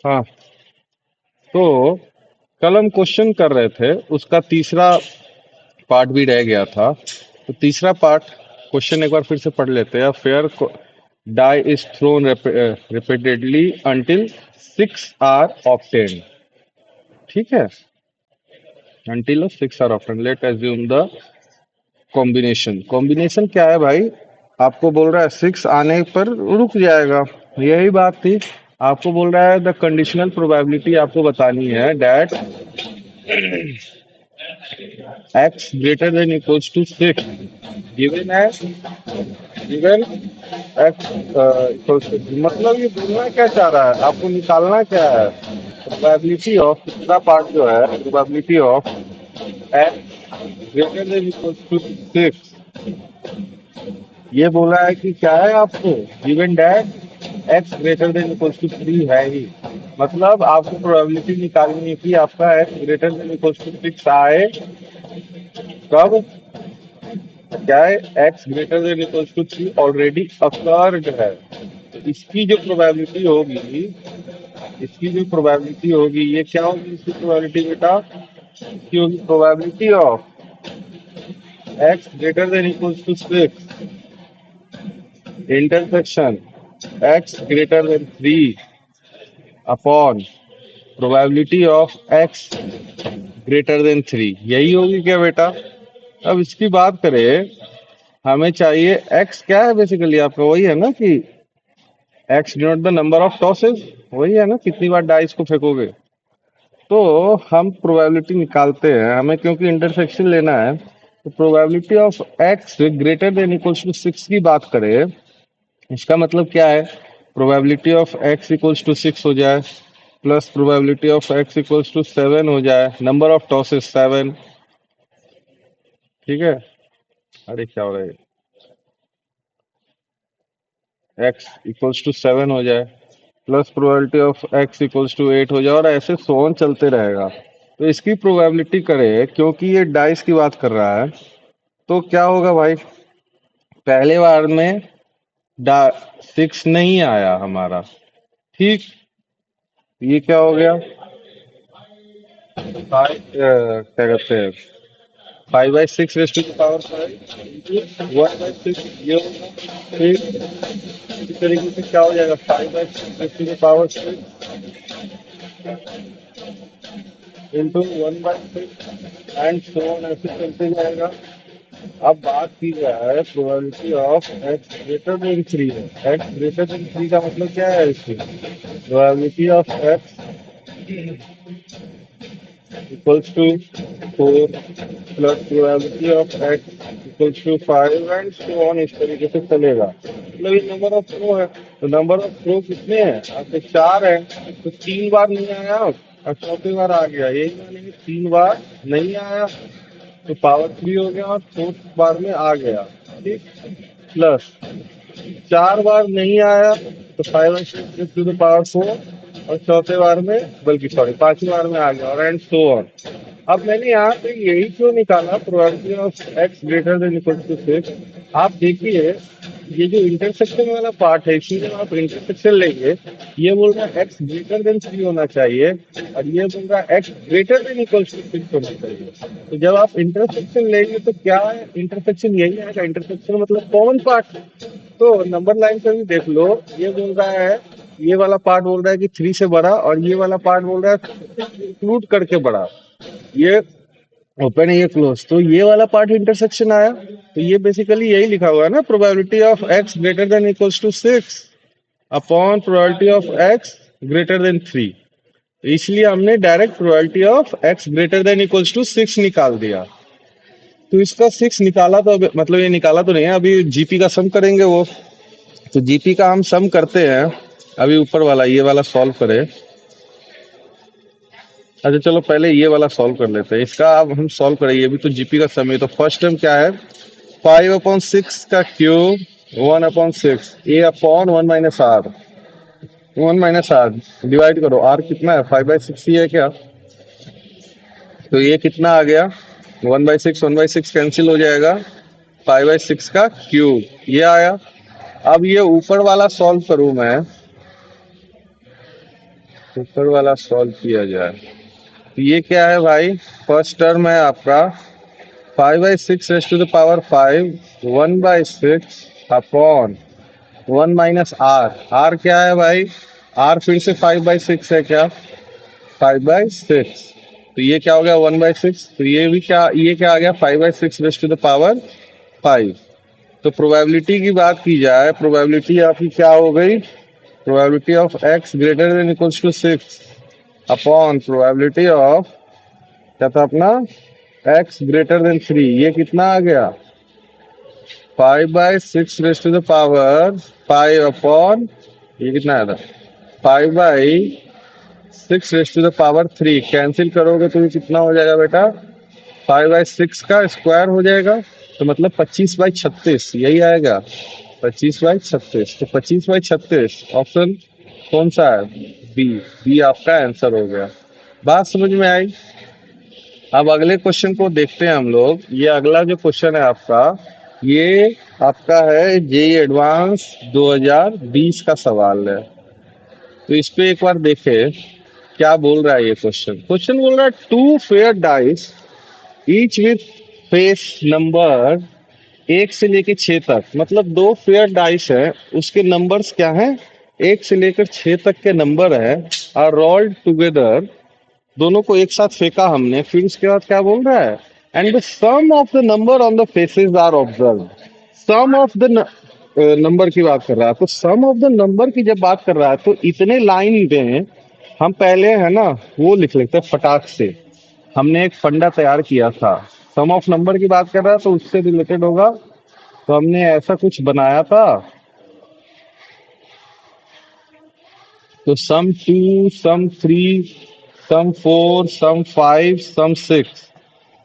हाँ, तो कल हम क्वेश्चन कर रहे थे, उसका तीसरा पार्ट भी रह गया था। तो तीसरा पार्ट क्वेश्चन एक बार फिर से पढ़ लेते हैं। Fair die is thrown repeatedly until 6 are obtained. ठीक है, until 6 are obtained. Let assume the combination. Combination क्या है भाई? आपको बोल रहा है 6 आने पर रुक जाएगा, यही बात थी। आपको बोल रहा है द कंडीशनल प्रोबेबिलिटी आपको बतानी है that x greater than equals to 6 given है, गिवन x इक्वल्स टू, मतलब ये बोलना क्या चाह रहा है, आपको निकालना क्या है? प्रोबेबिलिटी ऑफ दूसरा पार्ट जो है, probability of x greater than equals to 6। ये बोला है कि क्या है आपको, given that x greater than equals to 3 है ही। मतलब आपको प्रोबेबिलिटी निकालनी है कि आपका x greater than equals to 6 आए कब, क्या है, x greater than equals to 3 already occurred है। तो इसकी जो प्रोबेबिलिटी होगी, इसकी जो प्रोबेबिलिटी होगी, ये क्या होगी इसकी प्रोबेबिलिटी बेटा? इसकी होगी probability of x greater than equals to 6 intersection x greater than 3 upon probability of x greater than 3। यही होगी क्या बेटा? अब इसकी बात करें, हमें चाहिए एक्स क्या है, बेसिकली आपका वही है ना कि x denote the number of tosses, वही है ना, कितनी बार डाइस को फेंकोगे। तो हम प्रोबेबिलिटी निकालते हैं, हमें क्योंकि इंटरसेक्शन लेना है। तो probability of x greater than equals to 6 की बात करें, इसका मतलब क्या है? Probability of x equals to 6 हो जाए, plus probability of x equals to 7 हो जाए, नंबर ऑफ टॉसेस 7। ठीक है, अरे क्या हो रहा है, एक्स इक्वल्स टू 7 हो जाए, plus probability of x equals to 8 हो जाए, और ऐसे सोन चलते रहेगा। तो इसकी प्रोबेबिलिटी करें, क्योंकि ये डाइस की बात कर रहा है, तो क्या होगा भाई? पहले बार में डा 6 नहीं आया हमारा, ठीक। ये क्या हो गया, क्या कहते हैं, 5/6 रेस टू द पावर 5 1/6, ये होगा। फिर इसी तरीके से क्या हो जाएगा, 5/6 raise to the power 6 into 1/6 and so on, ऐसे चलते जाएगा। अब बात की जाए probability of x greater than 3 है। एक्स ग्रेटर देन 3 का मतलब क्या है इसकी? Probability of x equals to 4 plus probability of x equals to 5 and so on, इस तरीके से चलेगा। मतलब ये नंबर ऑफ रो है। तो नंबर ऑफ रो कितने हैं आपके? 4 है। तो 3 बार नहीं आया और चौथी बार आ गया, यही मानेंगे 3 बार नहीं आया तो पावर 3 हो गया, और फोर्थ बार में आ गया, ठीक। प्लस 4 बार नहीं आया तो 5/6 टू द पावर 4, और चौथे बार में, बल्कि सॉरी, पांचवी बार में आ गया, और एंड सो ऑन। अब मैंने यहाँ पे यही क्यों निकाला, probability of x greater than equal to 6। आप देखिए, ये जो इंटरसेक्शन वाला पार्ट है, इसी में आप इंटरसेक्शन लेंगे। ये बोल रहा है एक्स ग्रेटर देन 3 होना चाहिए, और ये बोल रहा है x greater than equal to 6 होना चाहिए। तो जब आप इंटरसेक्शन लेंगे तो क्या है, इंटरसेक्शन यही आएगा। इंटरसेक्शन मतलब कॉमन पार्ट। तो नंबर लाइन पे भी देख लो, ये बोल रहा है, ये वाला पार्ट बोल रहा है कि 3 से बड़ा, और ये वाला पार्ट बोल रहा है इंक्लूड करके बड़ा। ये ओपन है, ये क्लोज, तो ये वाला पार्ट इंटरसेक्शन आया। तो ये बेसिकली यही लिखा हुआ है ना, probability of x greater than equals to 6 upon probability of x greater than 3। इसलिए हमने direct probability of x greater than equals to 6 निकाल दिया। तो इसका 6 निकाला, तो मतलब ये निकाला तो नहीं है, अभी जीपी का सम करेंगे वो। तो जीपी का हम सम करते हैं। अभी ऊपर वाला ये वाला सॉल्व करें। अच्छा चलो पहले ये वाला सॉल्व कर लेते हैं, इसका अब हम सॉल्व करें, ये भी तो जीपी का सम है। तो फर्स्ट टर्म क्या है, 5/6 का क्यूब 1/6, ए अपॉन 1 - r, 1 - r डिवाइड करो, आर कितना है, 5/6 ही है क्या? तो ये कितना आ गया, 1/6 कैंसिल हो जाएगा, 5/6 का क्यूब ये आया। अब ये ऊपर वाला सॉल्व करूं मैं, ऊपर वाला सॉल्व किया जाए। तो ये क्या है भाई? फर्स्ट टर्म है आपका 5/6 raised to the power 5, 1/6 upon 1 - are क्या है भाई? आर फिर से 5/6 है क्या? 5/6। तो ये क्या हो गया? 1/6। तो ये भी क्या, ये क्या आ गया? 5/6 raised to the power 5। तो प्रोबेबिलिटी की बात की जाए, प्रोबेबिलिटी आपकी क्या हो गई? Probability of x greater than equals to 6 upon probability of, क्या था अपना, एक्स ग्रेटर देन 3। ये कितना आ गया? 5/6 raised to the power 5 upon, ये कितना आया था? 5/6 raised to the power 3। Cancel करोगे तो ये कितना हो जाएगा बेटा? 5/6 का स्क्वायर हो जाएगा। तो मतलब 25/36 यही आएगा। 25/36। तो 25/36 ऑप्शन कौन सा है? बी। बी आपका आंसर हो गया। बात समझ में आई? अब अगले क्वेश्चन को देखते हैं हम लोग। ये अगला जो क्वेश्चन है आपका, ये आपका है जेई एडवांस 2020 का सवाल है। तो इस पे एक बार देखे क्या बोल रहा है ये क्वेश्चन। क्वेश्चन बोल रहा है two fair dice each with face number 1 से लेके 6 तक। मतलब दो फेयर डाइस है, उसके नंबर्स क्या हैं? 1 से लेकर 6 तक के नंबर है। आर रोल्ड टुगेदर, दोनों को एक साथ फेंका हमने। फिर उसके बाद क्या बोल रहा है? And the sum of the number on the faces are observe. Sum of the number की बात कर रहा है। तो सम ऑफ द नंबर की जब बात कर रहा है तो इतने लाइन में हम पहले है ना वो लिख लेते हैं फटाक से। हमने एक फंडा तैयार किया था। सम ऑफ नंबर की बात कर रहा है तो उससे रिलेटेड होगा। तो हमने ऐसा कुछ बनाया था। तो सम 2, सम 3, सम 4, सम 5, सम 6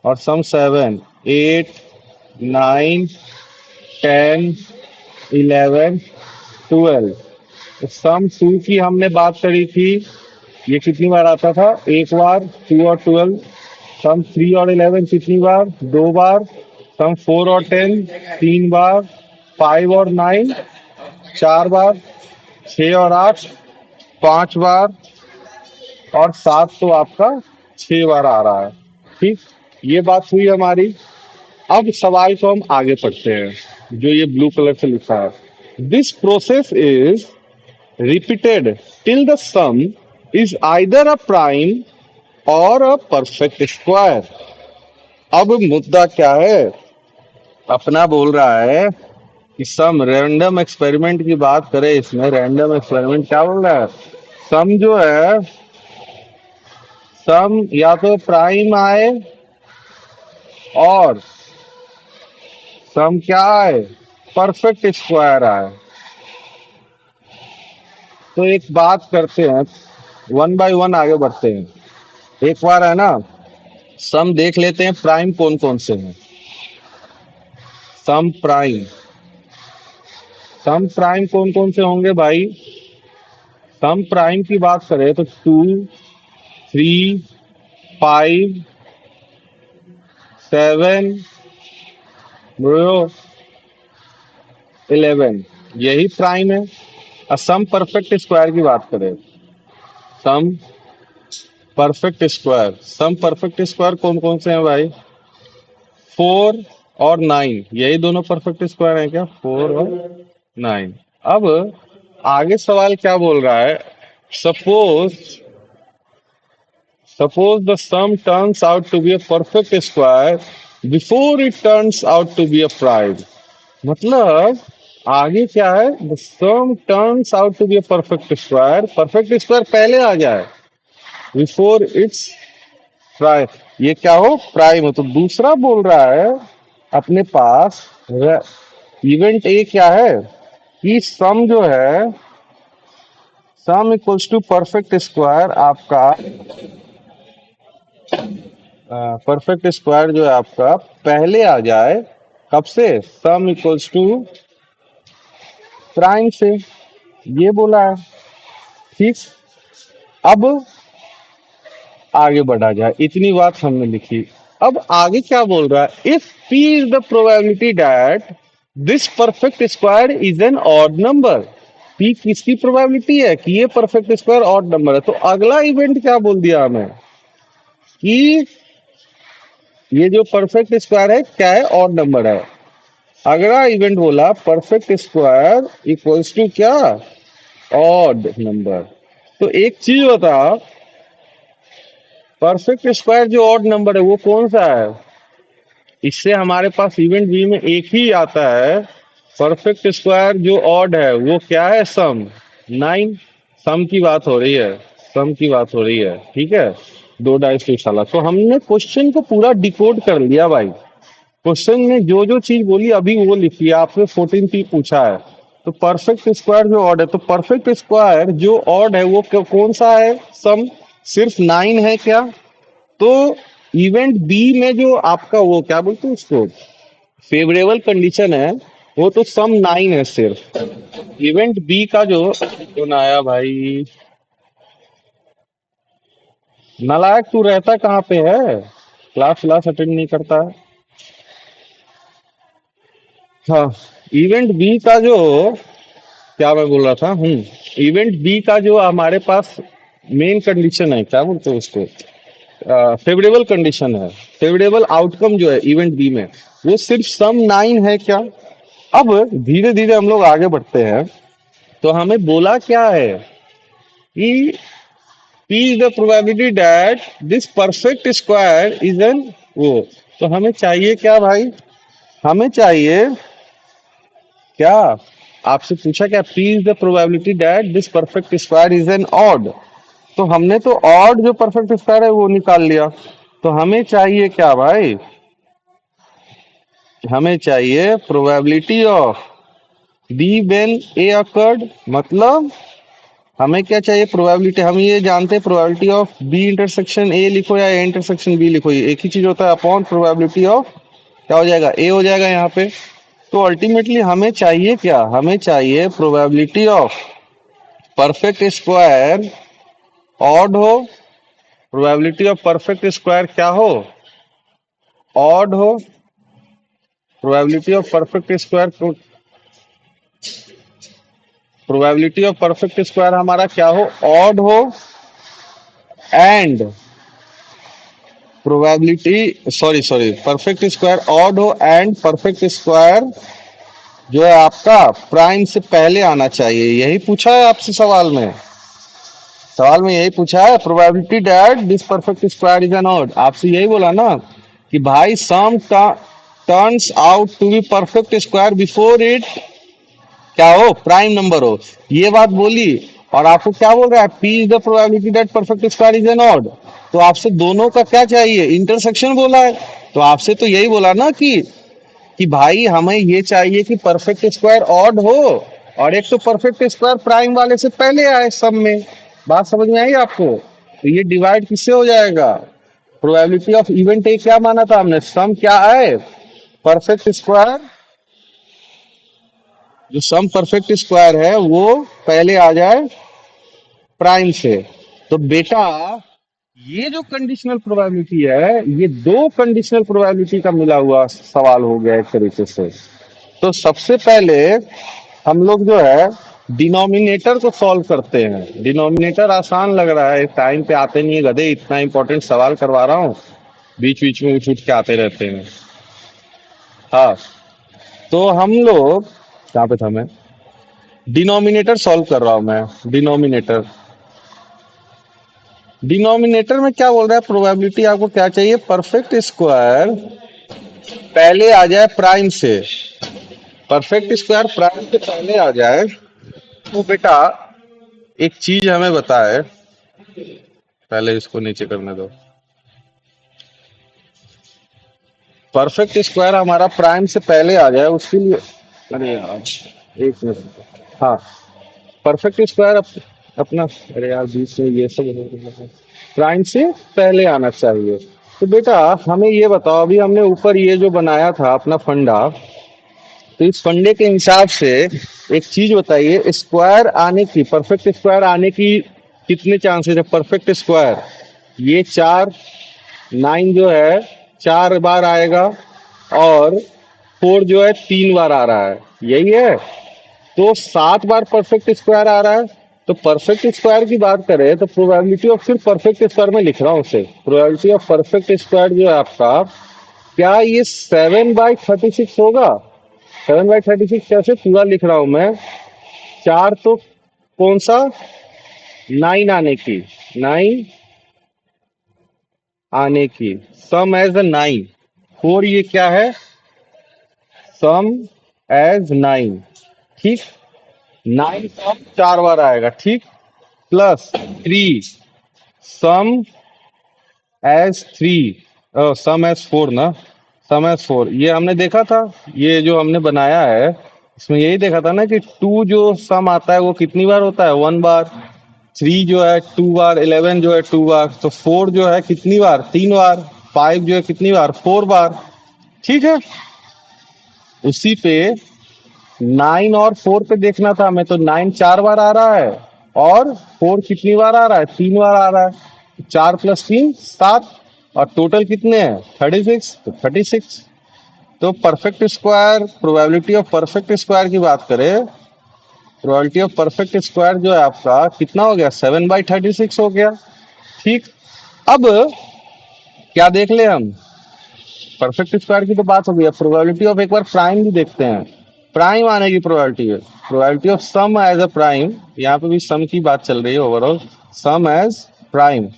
और सम 7, 8, 9, 10, 11, 12। सम 2 की हमने बात करी थी। ये कितनी बार आता था? एक बार। 2 और 12। सम 3 और 11 कितनी बार? 2 बार। सम 4 और 10 3 बार। 5 और 9 4 बार। 6 और 8 5 बार। और 7 तो आपका 6 बार आ रहा है। ठीक, ये बात हुई हमारी। अब सवाल को हम आगे पढ़ते हैं जो ये ब्लू कलर से लिखा है। This process is repeated till the some is either a prime और अ परफेक्ट स्क्वायर। अब मुद्दा क्या है? अपना बोल रहा है कि सम, रैंडम एक्सपेरिमेंट की बात करें, इसमें रैंडम एक्सपेरिमेंट क्या बोल रहा है? सम जो है, सम या तो प्राइम आए और सम क्या आए? परफेक्ट स्क्वायर आए। तो एक बात करते हैं, वन बाय वन आगे बढ़ते हैं। एक बार है ना सम देख लेते हैं प्राइम कौन कौन से हैं। सम प्राइम, सम प्राइम कौन कौन से होंगे भाई? सम प्राइम की बात करें तो 2, 3, 5, 7, ब्रो 11, यही प्राइम है। और सम परफेक्ट स्क्वायर की बात करें, सम परफेक्ट स्क्वायर, सम परफेक्ट स्क्वायर कौन कौन से हैं भाई? 4 और 9, यही दोनों परफेक्ट स्क्वायर हैं क्या? 4 और 9। अब आगे सवाल क्या बोल रहा है? Suppose, suppose the sum turns out to be a perfect square before it turns out to be a prime. मतलब आगे क्या है? The sum turns out to be a perfect square, perfect square पहले आ जाए बिफोर इट्स प्राइम, ये क्या हो? प्राइम हो। तो दूसरा बोल रहा है अपने पास इवेंट ए क्या है कि सम जो है, sum equals to perfect square आपका, परफेक्ट स्क्वायर जो है आपका पहले आ जाए। कब से? सम इक्वल्स टू प्राइम से, ये बोला है। ठीक, अब आगे बढ़ा जाए, इतनी बात हमने लिखी। अब आगे क्या बोल रहा है? If P is the probability that this perfect square is an odd number. P किसकी प्रोबेबिलिटी है कि ये परफेक्ट स्क्वायर ऑड नंबर है। तो अगला इवेंट क्या बोल दिया हमें कि ये जो परफेक्ट स्क्वायर है क्या है, ऑड नंबर है। अगला इवेंट बोला परफेक्ट स्क्वायर इक्वल्स टू क्या, ऑड नंबर। तो एक चीज बता, परफेक्ट स्क्वायर जो ऑड नंबर है वो कौन सा है। इससे हमारे पास इवेंट बी में एक ही आता है, परफेक्ट स्क्वायर जो ऑड है वो क्या है, सम 9। सम की बात हो रही है, सम की बात हो रही है, ठीक है। दो डाइस टू साला। तो हमने क्वेश्चन को पूरा डिकोड कर लिया भाई। क्वेश्चन में जो जो चीज बोली अभी वो लिखी है। आपने 14 पूछा है, तो परफेक्ट स्क्वायर जो ऑड है, तो परफेक्ट स्क्वायर जो ऑड है वो कौन सा है, सम सिर्फ 9 है क्या। तो इवेंट बी में जो आपका वो क्या बोलते हैं उसको, फेवरेबल कंडीशन है, वो तो सम 9 है सिर्फ। इवेंट बी का जो कौन आया भाई, नालायक तू रहता कहाँ पे है, क्लास क्लास अटेंड नहीं करता है। हाँ, इवेंट बी का जो, क्या मैं बोल रहा था, इवेंट बी का जो हमारे पास मेन कंडीशन है, क्या बोलते हैं उसको, फेवरेबल कंडीशन है, फेवरेबल आउटकम जो है इवेंट बी में, वो सिर्फ सम 9 है क्या। अब धीरे धीरे हम लोग आगे बढ़ते हैं। तो हमें बोला क्या है कि P is the probability that this perfect square is an वो। तो हमें चाहिए क्या भाई, हमें चाहिए क्या, आपसे पूछा क्या, P is the probability that this perfect square is an odd। तो हमने तो ऑड जो परफेक्ट स्क्वायर है वो निकाल लिया। तो हमें चाहिए क्या भाई, हमें चाहिए probability of B when A occurred. मतलब हमें क्या चाहिए, प्रोबेबिलिटी। हम ये जानते हैं probability of B intersection A लिखो या ए इंटरसेक्शन बी लिखो, ये एक ही चीज होता है, अपॉन प्रोबेबिलिटी ऑफ क्या हो जाएगा, ए हो जाएगा यहाँ पे। तो अल्टीमेटली हमें चाहिए क्या, हमें चाहिए probability of perfect square odd हो, प्रोबेबिलिटी ऑफ परफेक्ट स्क्वायर क्या हो, ऑड हो। Probability of perfect square, probability of perfect square हमारा क्या हो, ऑड हो। And probability, sorry sorry, perfect square odd हो एंड परफेक्ट स्क्वायर जो है आपका प्राइम से पहले आना चाहिए। यही पूछा है आपसे सवाल में, सवाल में यही पूछा है, probability that this perfect square is an odd. आपसे यही बोला ना कि भाई sum turns out to be perfect square before it क्या हो, प्राइम नंबर हो। ये बात बोली। और आपको क्या बोल रहा है, P is the probability that perfect square is an odd. तो आपसे दोनों का क्या चाहिए, इंटरसेक्शन बोला है। तो आपसे तो यही बोला ना कि भाई हमें ये चाहिए कि परफेक्ट स्क्वायर ऑड हो और एक तो परफेक्ट स्क्वायर प्राइम वाले से पहले आए सब में। बात समझ में आई आपको। तो ये डिवाइड किससे हो जाएगा, प्रोबेबिलिटी ऑफ इवेंट ए क्या माना था हमने, सम क्या है, परफेक्ट स्क्वायर, जो सम परफेक्ट स्क्वायर है वो पहले आ जाए प्राइम से। तो बेटा ये जो कंडीशनल प्रोबेबिलिटी है, ये दो कंडीशनल प्रोबेबिलिटी का मिला हुआ सवाल हो गया एक तरीके से। तो सबसे पहले हम लोग जो है डिनोमिनेटर को सॉल्व करते हैं। डिनोमिनेटर आसान लग रहा है, टाइम पे आते नहीं है गधे, इतना इंपॉर्टेंट सवाल करवा रहा हूँ, बीच बीच में उठ उठ के आते रहते हैं। हाँ, तो हम लोग कहाँ पे था मैं, डिनोमिनेटर सॉल्व कर रहा हूं मैं। डिनोमिनेटर, डिनोमिनेटर में क्या बोल रहा है, प्रोबेबिलिटी आपको क्या चाहिए, परफेक्ट स्क्वायर पहले आ जाए प्राइम से, परफेक्ट स्क्वायर प्राइम से पहले आ जाए। तो बेटा एक चीज हमें बताए, पहले इसको नीचे करने दो। परफेक्ट स्क्वायर हमारा प्राइम से पहले आ जाए उसके लिए, अरे यार एक मिनट, हाँ, परफेक्ट स्क्वायर अपना, अरे यार बीच में ये सब प्राइम से पहले आना चाहिए। तो बेटा हमें ये बताओ, अभी हमने ऊपर ये जो बनाया था अपना फंडा, तो इस फंडे के हिसाब से एक चीज बताइए, स्क्वायर आने की, परफेक्ट स्क्वायर आने की कितने चांसेस है, परफेक्ट स्क्वायर ये 4, 9 जो है 4 बार आएगा और 4 जो है 3 बार आ रहा है, यही है। तो 7 बार परफेक्ट स्क्वायर आ रहा है। तो परफेक्ट स्क्वायर की बात करें तो प्रोबेबिलिटी ऑफ, सिर्फ परफेक्ट स्क्वायर में लिख रहा हूँ उसे, प्रोबेबिलिटी ऑफ परफेक्ट स्क्वायर जो है आपका, क्या ये 7/36 होगा? 7/36 कैसे पूरा लिख रहा हूं मैं, चार तो कौन सा, 9 आने की, 9 आने की, सम एज अ 9, 4 ये क्या है, सम एज 9, ठीक, 9 सम 4 बार आएगा, ठीक, प्लस 3 सम एज 3, सम एज 4 ना, सम एज 4 ये हमने देखा था, ये जो हमने बनाया है इसमें यही देखा था ना कि 2 जो सम आता है वो कितनी बार होता है, 1 बार, 3 जो है 2 बार, 11 जो है 2 बार, तो 4 जो है कितनी बार, 3 बार, 5 जो है कितनी बार, 4 बार, ठीक है। उसी पे 9 और 4 पे देखना था हमें, तो 9 4 बार आ रहा है और 4 कितनी बार आ रहा है, 3 बार आ रहा है, 4 + 3 7, और टोटल कितने हैं 36, तो 36। तो perfect square, probability of perfect square की बात करें, प्रोबेबिलिटी ऑफ परफेक्ट स्क्वायर जो है आपका कितना हो गया, 7/36 हो गया, ठीक। अब क्या देख ले हम, परफेक्ट स्क्वायर की तो बात हो गई, प्रोबेबिलिटी ऑफ एक बार प्राइम भी देखते हैं, प्राइम आने की प्रोबेबिलिटी है, probability of sum as a prime, यहाँ पे भी सम की बात चल रही है ओवरऑल, सम एज प्राइम।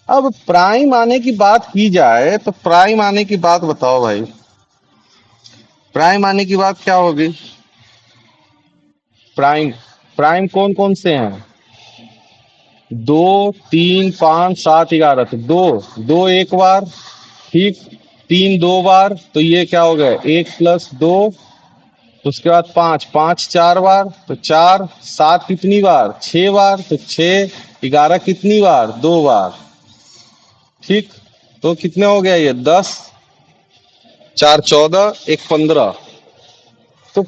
अब प्राइम आने की बात की जाए तो प्राइम आने की बात बताओ भाई, प्राइम आने की बात क्या होगी, प्राइम, प्राइम कौन कौन से हैं, 2 3 5 7 11, तो दो, दो एक बार, ठीक, 3 2 बार, तो ये क्या हो गया 1 + 2, तो उसके बाद 5 5 4 बार, तो 4 7 कितनी बार, 6 बार, तो 6 11 कितनी बार, 2 बार, ठीक। तो कितने हो गया ये 10, 4 14, 1 15, तो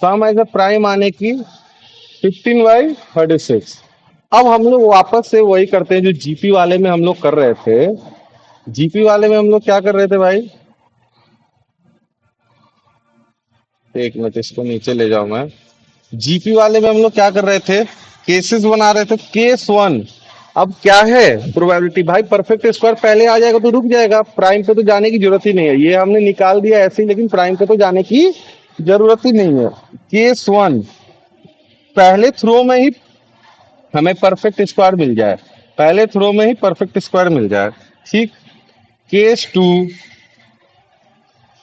सम एज अ प्राइम आने की 15/36। अब हम लोग वापस से वही करते हैं जो जीपी वाले में हम लोग कर रहे थे, जीपी वाले में हम लोग क्या कर रहे थे भाई, एक मिनट इसको नीचे ले जाऊं मैं, जीपी वाले में हम लोग क्या कर रहे थे, केसेस बना रहे थे, केस 1। अब क्या है प्रोबेबिलिटी भाई, परफेक्ट स्क्वायर पहले आ जाएगा तो रुक जाएगा, प्राइम पे तो जाने की जरूरत ही नहीं है, ये हमने निकाल दिया ऐसे ही, लेकिन प्राइम पे तो जाने की जरूरत ही नहीं है। केस 1, पहले थ्रो में ही हमें परफेक्ट स्क्वायर मिल जाए, पहले थ्रो में ही परफेक्ट स्क्वायर मिल जाए, ठीक। केस 2,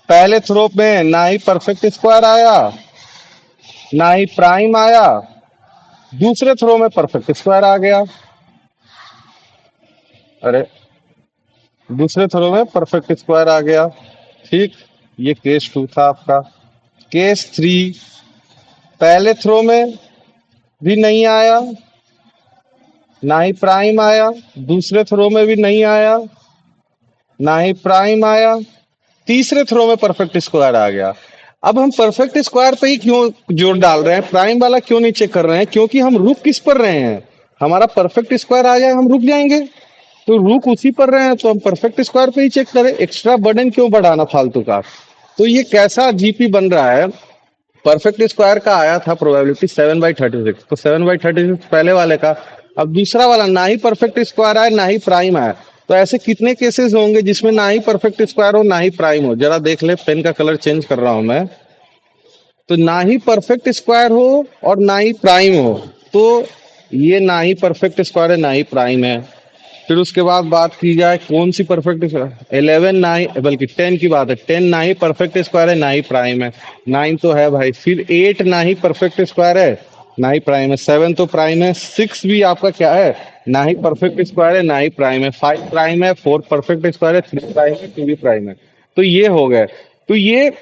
पहले थ्रो में ना ही परफेक्ट स्क्वायर आया ना ही प्राइम आया, दूसरे थ्रो में परफेक्ट स्क्वायर आ गया, अरे दूसरे थ्रो में परफेक्ट स्क्वायर आ गया, ठीक। ये केस 2 था आपका। केस 3, पहले थ्रो में भी नहीं आया ना ही प्राइम आया, दूसरे थ्रो में भी नहीं आया ना ही प्राइम आया, तीसरे थ्रो में परफेक्ट स्क्वायर आ गया। अब हम परफेक्ट स्क्वायर पे ही क्यों जोर डाल रहे हैं, प्राइम वाला क्यों नहीं चेक कर रहे हैं, क्योंकि हम रुक किस पर रहे हैं, हमारा परफेक्ट स्क्वायर आ जाए हम रुक जाएंगे, तो रुक उसी पर रहे हैं, तो हम परफेक्ट स्क्वायर पे ही चेक करें, एक्स्ट्रा बर्डन क्यों बढ़ाना फालतू का। तो ये कैसा जीपी बन रहा है, परफेक्ट स्क्वायर का आया था प्रोबेबिलिटी 7/36, तो 7/36 पहले वाले का, अब दूसरा वाला ना ही परफेक्ट स्क्वायर आया ना ही प्राइम आया, तो ऐसे कितने केसेस होंगे जिसमें ना ही परफेक्ट स्क्वायर हो ना ही प्राइम हो, जरा देख ले, पेन का कलर चेंज कर रहा हूं मैं, तो ना ही परफेक्ट स्क्वायर हो और ना ही प्राइम हो, तो ये ना ही परफेक्ट स्क्वायर है ना ही प्राइम है। फिर उसके बाद बात की जाए कौन सी परफेक्ट, 11 ना ही, बल्कि 10 की बात है, 10 ना ही परफेक्ट स्क्वायर है ना ही प्राइम है, 9 तो है भाई, फिर 8 ना ही परफेक्ट स्क्वायर है ना ही प्राइम है, 7 तो प्राइम है, 6 भी आपका क्या है, ना ही परफेक्ट स्क्वायर है ना ही प्राइम है, 5 प्राइम है, 4 परफेक्ट स्क्वायर है, 3 प्राइम है, 2 भी प्राइम है। तो ये हो गए, तो ये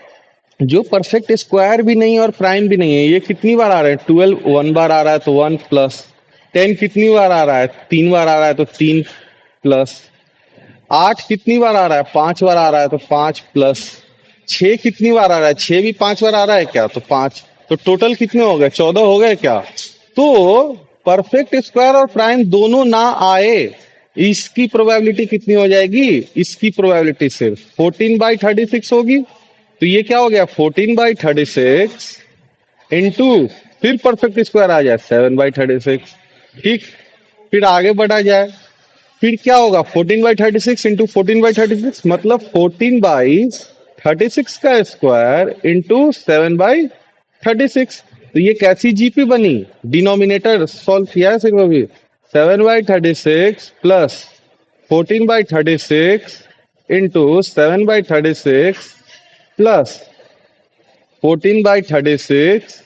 जो परफेक्ट स्क्वायर भी नहीं है और प्राइम भी नहीं है, ये कितनी बार आ रहे हैं, 12 1 बार आ रहा है तो 1 प्लस, 10 कितनी बार आ रहा है, 3 बार आ रहा है तो 3 प्लस, 8 कितनी बार आ रहा है, 5 बार आ रहा है तो 5 प्लस, 6 कितनी बार आ रहा है, 6 भी 5 बार आ रहा है क्या, तो 5, तो टोटल कितने हो गए, 14 हो गए क्या। तो परफेक्ट स्क्वायर और प्राइम दोनों ना आए, इसकी प्रोबेबिलिटी कितनी हो जाएगी, इसकी प्रोबेबिलिटी सिर्फ 14/36 होगी, तो ये क्या हो गया 14/36 इनटू फिर परफेक्ट स्क्वायर आ जाए 7/36। ठीक, फिर आगे बढ़ा जाए, फिर क्या होगा 14/36 इंटू 14/36 मतलब 14/36 का स्क्वायर इंटू 7/36। तो ये कैसी जीपी बनी, डिनोमिनेटर सॉल्व किया है सिर्फ अभी, 7/36 प्लस 14/36 इंटू 7/36 प्लस 14/36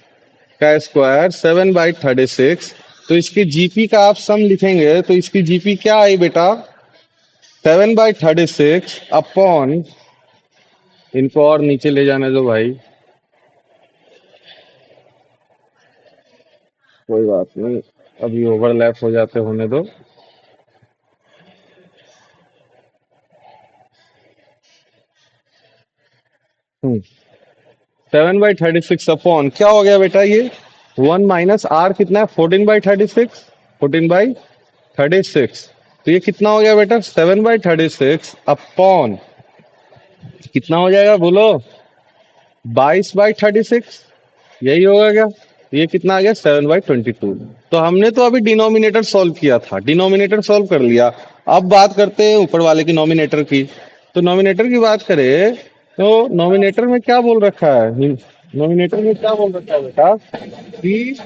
का स्क्वायर 7/36। तो इसकी जीपी का आप सम लिखेंगे तो इसकी जीपी क्या आई बेटा, 7/36 अपॉन, इनको और नीचे ले जाने दो भाई, कोई बात नहीं, अभी ओवरलैप हो जाते होने दो। 7/36 अपॉन क्या हो गया बेटा ये, 1 - r कितना है 14/36, 14/36। तो ये कितना हो गया बेटा 7/36 अपॉन कितना हो जाएगा बोलो, 22/36, यही होगा क्या। ये कितना आ गया 7/22। तो हमने तो अभी डिनोमिनेटर सॉल्व किया था, डिनोमिनेटर सॉल्व कर लिया। अब बात करते हैं ऊपर वाले की, नॉमिनेटर की। तो नॉमिनेटर की बात करें तो नॉमिनेटर में क्या बोल रखा है, नॉमिनेटर में क्या बोल रखा है बेटा कि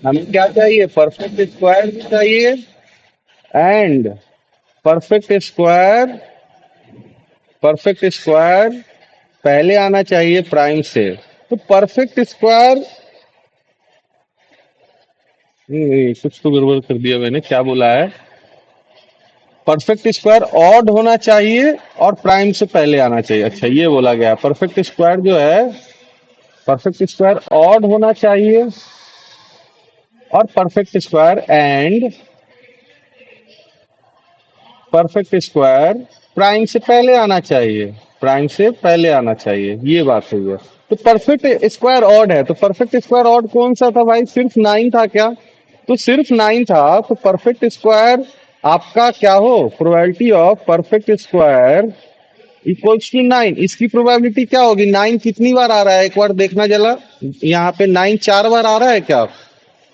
हमें क्या चाहिए, परफेक्ट स्क्वायर भी चाहिए and perfect square, perfect square पहले आना चाहिए प्राइम से। तो परफेक्ट स्क्वायर, नहीं, कुछ तो गड़बड़ कर दिया मैंने, क्या बोला है, परफेक्ट स्क्वायर ऑड होना चाहिए और प्राइम से पहले आना चाहिए। अच्छा ये बोला गया, परफेक्ट स्क्वायर जो है, परफेक्ट स्क्वायर ऑड होना चाहिए और perfect square and perfect square prime से पहले आना चाहिए, प्राइम से पहले आना चाहिए, ये बात हुई है। तो परफेक्ट स्क्वायर ऑड है, तो परफेक्ट स्क्वायर ऑड कौन सा था भाई, सिर्फ 9 था क्या, तो सिर्फ 9 था। तो परफेक्ट स्क्वायर आपका क्या हो, probability of perfect square equals to 9। इसकी प्रोबेबिलिटी क्या होगी, 9 कितनी बार आ रहा है एक बार देखना जला, यहाँ पे 9 4 बार आ रहा है क्या,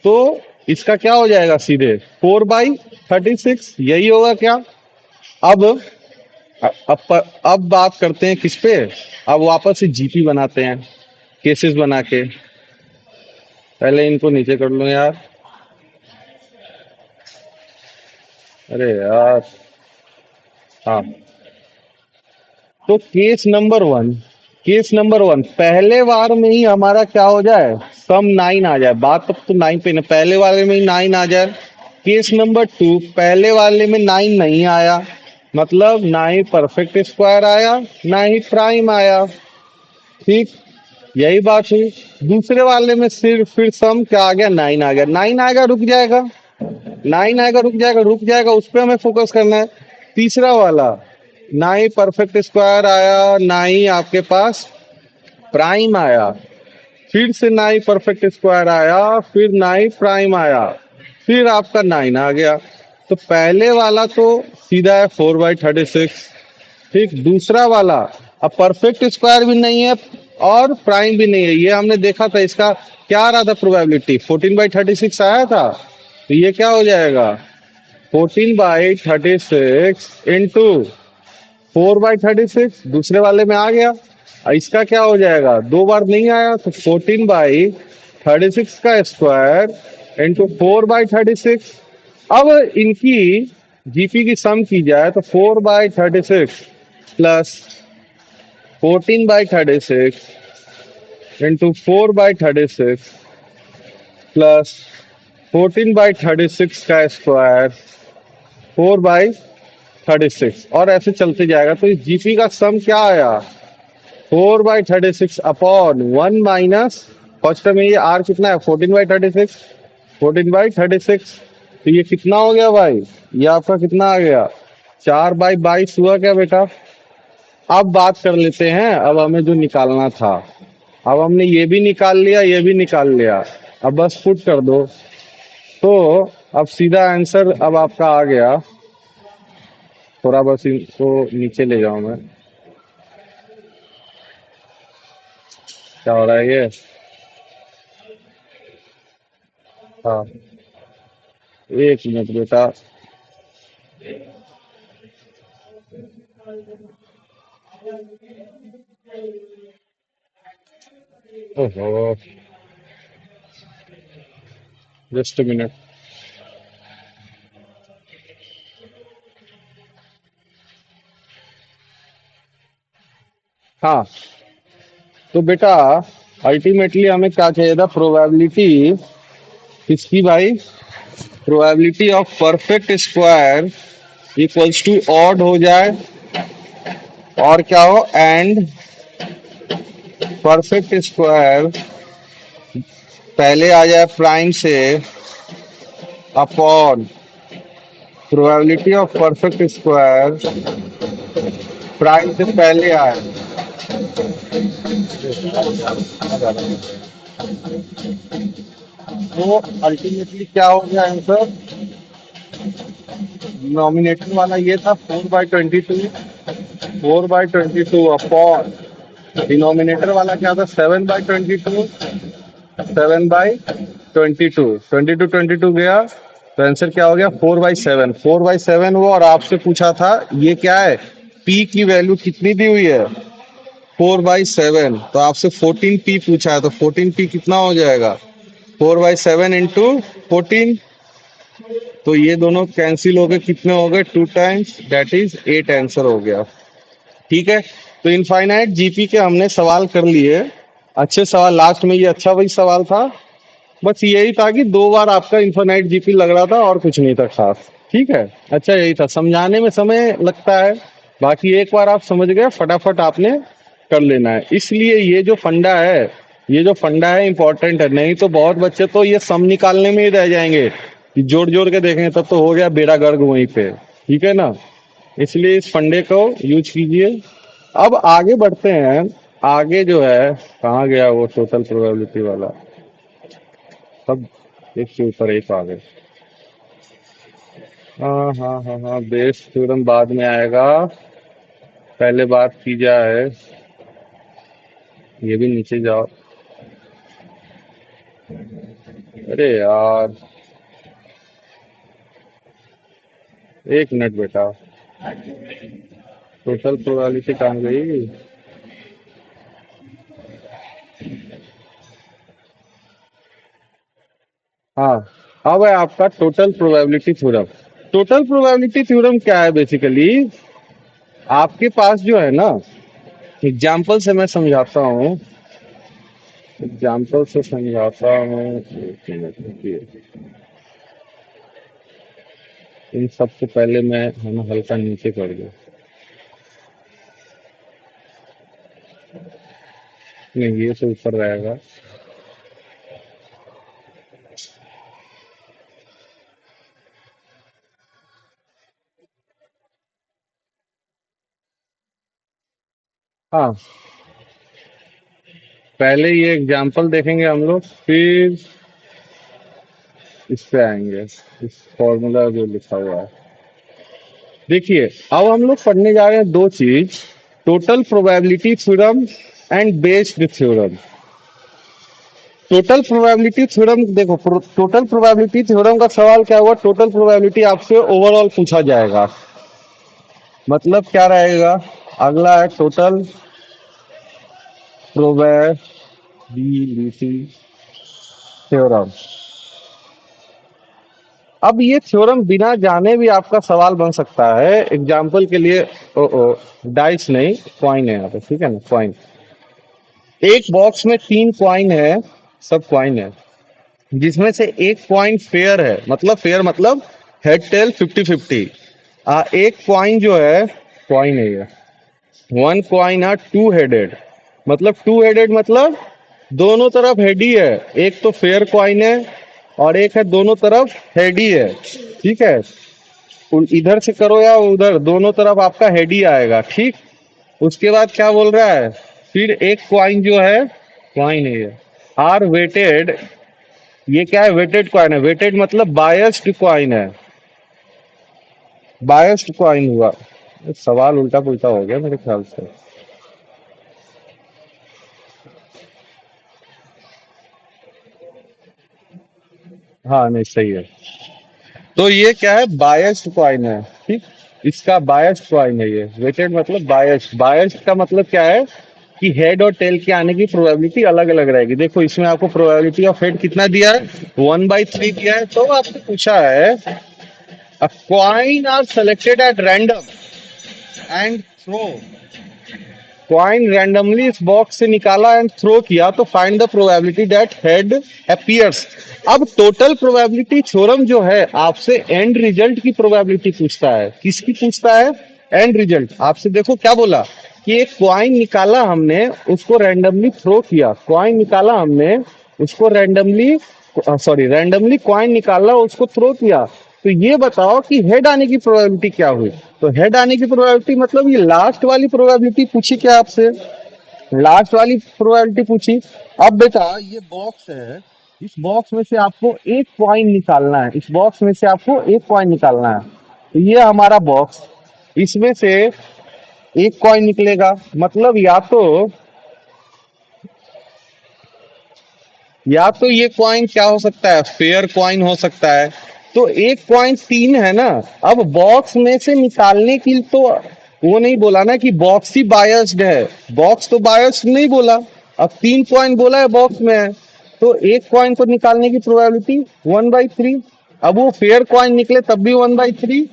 तो इसका क्या हो जाएगा सीधे 4/36, यही होगा क्या। अब अब बात करते हैं किस पे, अब वापस से जीपी बनाते हैं, केसेस बना के। पहले इनको नीचे कर लो यार, अरे यार, हाँ। तो केस नंबर वन पहले बार में ही हमारा क्या हो जाए, सम 9 आ जाए, बात अब तो 9 पे ना, पहले वाले में ही 9 आ जाए। केस नंबर टू पहले वाले में 9 नहीं आया, मतलब ना ही परफेक्ट स्क्वायर आया ना ही प्राइम आया। ठीक, यही बात हुई। दूसरे वाले में सिर्फ फिर सम क्या आ गया, 9 आ गया, 9 आएगा रुक जाएगा, 9 आएगा रुक जाएगा, रुक जाएगा, उस पर हमें फोकस करना है। तीसरा वाला, ना ही परफेक्ट स्क्वायर आया ना ही आपके पास प्राइम आया, फिर से ना ही परफेक्ट स्क्वायर आया फिर ना ही प्राइम आया, फिर आपका 9 आ गया। तो पहले वाला तो सीधा है 4/36। ठीक, दूसरा वाला अब परफेक्ट स्क्वायर भी नहीं है और प्राइम भी नहीं है, ये हमने देखा था, इसका क्या आ रहा था प्रोबेबिलिटी, 14/36 आया था। तो ये क्या हो जाएगा 14/36 इंटू 4/36, दूसरे वाले में आ गया। इसका क्या हो जाएगा, दो बार नहीं आया तो 14/36 का स्क्वायर इंटू 4/36। अब इनकी जीपी की सम की जाए तो 4/36 प्लस 14/36 इंटू 4/36 प्लस 14/36 का स्क्वायर 4/36, और ऐसे चलते जाएगा। तो इस जीपी का सम क्या आया, 4/36 अपॉन 1 - फर्स्ट में ये आर कितना है 14/36, 14/36। तो ये कितना हो गया भाई, ये आपका कितना आ गया 4/22 हुआ क्या बेटा। अब बात कर लेते हैं, अब हमें जो निकालना था, अब हमने ये भी निकाल लिया ये भी निकाल लिया, अब बस पुट कर दो। तो अब सीधा आंसर अब आपका आ गया, थोड़ा बस इनको नीचे ले जाऊं मैं, क्या हो रहा है ये, हाँ, एक मिनट बेटा। ओहो, जस्ट मिनट। हाँ, तो बेटा अल्टीमेटली हमें क्या चाहिए था? प्रोबेबिलिटी किसकी भाई? Probability of perfect square equals to odd हो जाए और क्या हो? एंड परफेक्ट स्क्वायर पहले आ जाए प्राइम से upon probability of perfect square prime से पहले आए। तो अल्टीमेटली क्या हो गया आंसर? नॉमिनेटर वाला ये था 4/22, 4/22 अपॉन डिनोमिनेटर वाला क्या था? 7/22, 7/22, 22 गया। तो आंसर क्या हो गया? 4/7, 4/7 वो। और आपसे पूछा था ये क्या है? पी की वैल्यू कितनी दी हुई है? 4/7। तो आपसे 14 पी पूछा है, तो 14 पी कितना हो जाएगा? 4/7 इंटू 14। तो ये दोनों कैंसिल हो गए, कितने हो गए? 2 टाइम्स, दैट इज 8 आंसर हो गया। ठीक है। तो इनफाइनाइट जीपी के हमने सवाल कर लिए। अच्छे सवाल, लास्ट में ये अच्छा वही सवाल था। बस यही था कि 2 बार आपका इनफाइनाइट जीपी लग रहा था और कुछ नहीं था खास। ठीक है। अच्छा, यही था, समझाने में समय लगता है, बाकी एक बार आप समझ गए फटाफट आपने कर लेना है। इसलिए ये जो फंडा है इंपॉर्टेंट है, नहीं तो बहुत बच्चे तो ये सम निकालने में ही रह जाएंगे कि जोड़ जोड़ के देखेंगे, तब तो हो गया बेड़ा गर्क वहीं पे। ठीक है ना? इसलिए इस फंडे को यूज कीजिए। अब आगे बढ़ते हैं। आगे जो है, कहाँ गया वो टोटल प्रोबेबिलिटी वाला? सब एक के ऊपर एक आ गए। हाँ हाँ हाँ हाँ, बेस थ्योरम बाद में आएगा। पहले बात की जाए, ये भी नीचे जाओ। अरे यार, एक मिनट बेटा। टोटल प्रोबेबिलिटी कहाँ गई? हाँ, अब है आपका total probability theorem. Total probability theorem क्या है? बेसिकली आपके पास जो है ना, एग्जाम्पल से मैं समझाता हूँ। एग्जाम्पल से समझाता हूँ, एक मिनट रुकिए। इन सबसे पहले मैं हम हल्का नीचे कर दूँ। नहीं, ये तो ऊपर रहेगा। हाँ, पहले ये एग्जाम्पल देखेंगे हम लोग, फिर इस पे आएंगे, इस फॉर्मूला जो लिखा हुआ है। देखिए, अब हम लोग पढ़ने जा रहे हैं दो चीज, total probability theorem and based theorem. Total probability theorem देखो, टोटल प्रोबेबिलिटी थ्योरम का सवाल क्या हुआ? टोटल प्रोबेबिलिटी आपसे ओवरऑल पूछा जाएगा। मतलब क्या रहेगा? अगला है टोटल प्रोबेबिलिटी थ्योरम। अब ये थ्योरम बिना जाने भी आपका सवाल बन सकता है। एग्जाम्पल के लिए, ओ ओ डाइस नहीं, कॉइन है यहाँ पे, ठीक है ना? कॉइन, एक बॉक्स में 3 कॉइन है, सब कॉइन है, जिसमें से एक कॉइन फेयर है। मतलब फेयर मतलब हेड टेल 50-50। एक कॉइन जो है, कॉइन है ये, one coin are two headed. मतलब टू हेडेड मतलब दोनों तरफ हेड ही है। एक तो फेयर कॉइन है और एक है दोनों तरफ हेड ही है। ठीक है? इधर से करो या उधर, दोनों तरफ आपका हेड ही आएगा। ठीक। उसके बाद क्या बोल रहा है? फिर एक क्वाइन जो है, क्वाइन है ये, आर वेटेड। ये क्या है? वेटेड क्वाइन है। वेटेड मतलब बायस्ड क्वाइन है। बायस्ड क्वाइन हुआ। सवाल उल्टा पुल्टा हो गया मेरे ख्याल से। हाँ नहीं सही है। तो ये क्या है, बायस्ड कॉइन है। ठीक, इसका बायस्ड कॉइन है ये। वेटेड मतलब बायस्ड। बायस्ड का मतलब क्या है कि हेड और टेल के आने की प्रोबेबिलिटी अलग अलग रहेगी। देखो इसमें आपको प्रोबेबिलिटी ऑफ हेड कितना दिया है, 1/3 दिया है। तो आपसे पूछा है a coin are selected at random and throw, coin randomly इस बॉक्स से निकाला एंड थ्रो किया, तो find the probability that head appears. अब टोटल प्रोबेबिलिटी थ्योरम जो है आपसे एंड रिजल्ट की प्रोबेबिलिटी पूछता है। किसकी पूछता है, एंड रिजल्ट। आपसे देखो क्या बोला कि एक कॉइन निकाला हमने, उसको रैंडमली थ्रो किया। कॉइन निकाला हमने, उसको रैंडमली, सॉरी रैंडमली कॉइन निकाला, उसको थ्रो किया। तो ये बताओ कि हेड आने की प्रोबेबिलिटी क्या हुई। तो हेड आने की प्रोबेबिलिटी मतलब ये लास्ट वाली प्रोबेबिलिटी पूछी क्या आपसे, लास्ट वाली प्रोबेबिलिटी पूछी। अब बेटा ये बॉक्स है, इस बॉक्स में से आपको एक कॉइन निकालना है, इस बॉक्स में से आपको एक कॉइन निकालना है। तो ये हमारा बॉक्स, इसमें से एक कॉइन निकलेगा। मतलब या तो ये कॉइन क्या हो सकता है, फेयर कॉइन हो सकता है। तो एक कॉइन तीन है ना। अब बॉक्स में से निकालने के लिए तो वो नहीं बोला ना कि बॉक्स ही बायस्ड है, बॉक्स तो बायस्ड नहीं बोला। अब तीन कॉइन बोला है बॉक्स में है, तो एक कॉइन को निकालने की प्रोबेबिलिटी 1/3। अब वो फेयर कॉइन निकले तब भी 1/3,